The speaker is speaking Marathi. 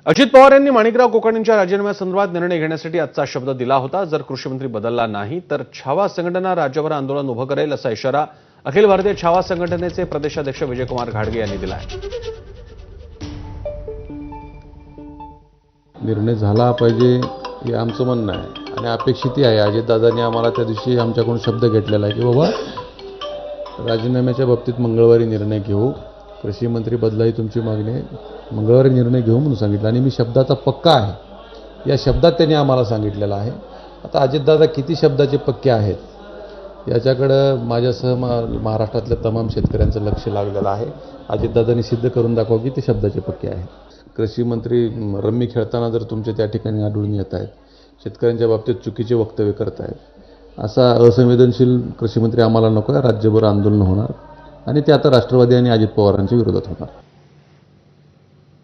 अजित पवार यांनी माणिकराव कोकाटेंच्या राजीनाम्यासंदर्भात निर्णय घेण्यासाठी आजचा शब्द दिला होता। जर कृषीमंत्री बदलला नाही तर छावा संघटना राज्यभर आंदोलन उभं करेल असा इशारा अखिल भारतीय छावा संघटनेचे प्रदेशाध्यक्ष विजयकुमार घाडगे यांनी दिला आहे। निर्णय झाला पाहिजे हे आमचं म्हणणं आहे आणि अपेक्षितही आहे। अजितदादांनी आम्हाला त्या दिवशी आमच्याकडून शब्द घेतलेला आहे की बाबा राजीनाम्याच्या बाबतीत मंगळवारी निर्णय घेऊ, कृषी मंत्री बदलाही तुमची मागणी आहे, मंगळवारी निर्णय घेऊ म्हणून सांगितलं आणि मी शब्दाचा पक्का आहे या शब्दात त्यांनी आम्हाला सांगितलेलं आहे। आता अजितदादा किती शब्दाचे पक्के आहेत याच्याकडं माझ्यासह महाराष्ट्रातल्या तमाम शेतकऱ्यांचं लक्ष लागलेलं आहे। अजितदादांनी सिद्ध करून दाखवा की ते शब्दाचे पक्के आहेत। कृषी मंत्री रम्मी खेळताना जर तुमचे त्या ठिकाणी आढळून येत आहेत, शेतकऱ्यांच्या बाबतीत चुकीचे वक्तव्य करत आहेत, असा असंवेदनशील कृषी मंत्री आम्हाला नको आहे। राज्यभर आंदोलन होणार आणि ते आता राष्ट्रवादी आणि अजित पवारांच्या विरोधात होणार।